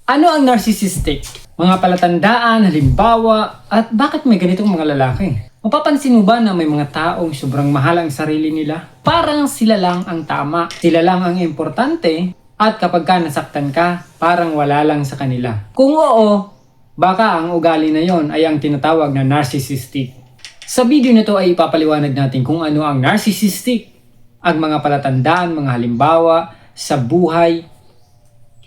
Ano ang narcissistic? Mga palatandaan, halimbawa, at bakit may ganitong mga lalaki? Mapapansin mo ba na may mga taong sobrang mahal ang sarili nila? Parang sila lang ang tama, sila lang ang importante, at kapag ka nasaktan ka, parang wala lang sa kanila. Kung oo, baka ang ugali na yon ay ang tinatawag na narcissistic. Sa video na to ay ipapaliwanag natin kung ano ang narcissistic, ang mga palatandaan, mga halimbawa sa buhay,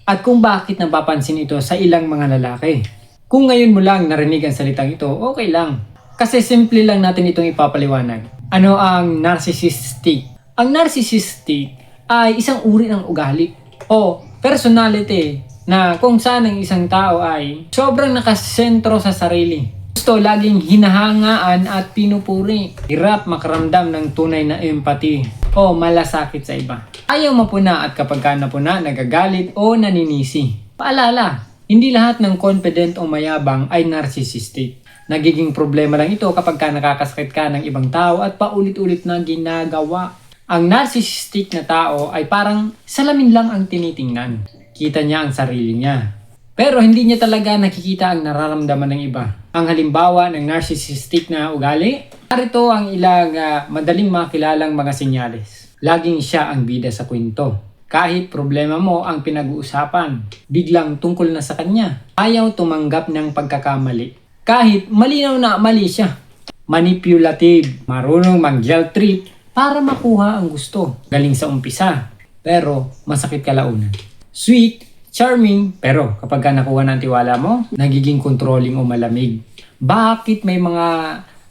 at kung bakit napapansin ito sa ilang mga lalaki. Kung ngayon mo lang narinig ang salitang ito, okay lang. Kasi simple lang natin itong ipapaliwanag. Ano ang narcissistic? Ang narcissistic ay isang uri ng ugali o personality na kung saan ang isang tao ay sobrang nakasentro sa sarili. Gusto laging hinahangaan at pinupuri. Hirap makaramdam ng tunay na empathy o malasakit sa iba. Ayaw mapuna at kapag ka napuna, nagagalit o naninisi. Paalala, hindi lahat ng confident o mayabang ay narcissistic. Nagiging problema lang ito kapag ka nakakasakit ka ng ibang tao at paulit-ulit na ginagawa. Ang narcissistic na tao ay parang salamin lang ang tinitingnan. Kita niya ang sarili niya. Pero hindi niya talaga nakikita ang nararamdaman ng iba. Ang halimbawa ng narcissistic na ugali, narito ang ilang madaling makilalang mga senyales. Laging siya ang bida sa kwento. Kahit problema mo ang pinag-uusapan, biglang tungkol na sa kanya. Ayaw tumanggap ng pagkakamali. Kahit malinaw na mali siya. Manipulative, marunong mag-guilt trip para makuha ang gusto. Galing sa umpisa, pero masakit kalaunan. Sweet, charming, pero kapag ka nakuha ng tiwala mo, nagiging controlling o malamig. Bakit may mga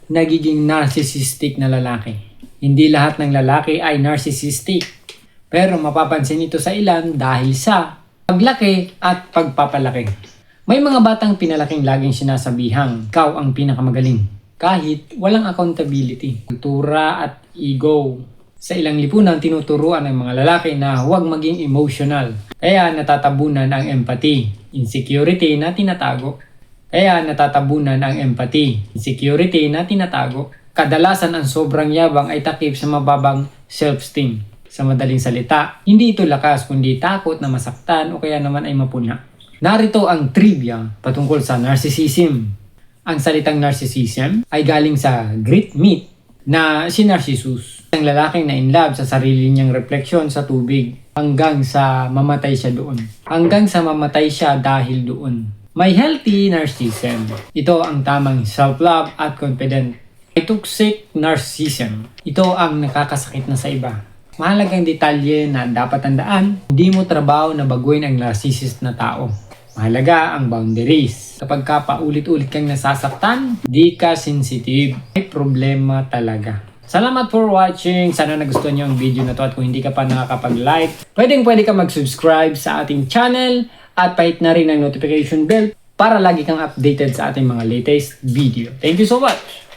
nagiging narcissistic na lalaki? Hindi lahat ng lalaki ay narcissistic. Pero mapapansin ito sa ilan dahil sa paglaki at pagpapalaki. May mga batang pinalaking laging sinasabihang, ikaw ang pinakamagaling. Kahit walang accountability, kultura at ego. Sa ilang lipunan, tinuturuan ng mga lalaki na huwag maging emotional. Kaya natatabunan ang empathy, insecurity na tinatago. Kadalasan ang sobrang yabang ay takip sa mababang self-esteem. Sa madaling salita, hindi ito lakas kundi takot na masaktan o kaya naman ay mapuna. Narito ang trivia patungkol sa narcissism. Ang salitang narcissism ay galing sa Greek myth na si Narcissus. Isang lalaking na in love sa sarili niyang refleksyon sa tubig hanggang sa mamatay siya doon. Hanggang sa mamatay siya dahil doon. May healthy narcissism. Ito ang tamang self-love at confident. May toxic narcissism. Ito ang nakakasakit na sa iba. Mahalagang detalye na dapat tandaan, hindi mo trabaho na baguhin ang narcissist na tao. Mahalaga ang boundaries. Kapag ka paulit-ulit kang nasasaktan, di ka sensitive. May problema talaga. Salamat for watching. Sana nagustuhan niyo ang video na to at kung hindi ka pa nakakapag-like, pwede ka mag-subscribe sa ating channel at pahit na rin ang notification bell para lagi kang updated sa ating mga latest video. Thank you so much!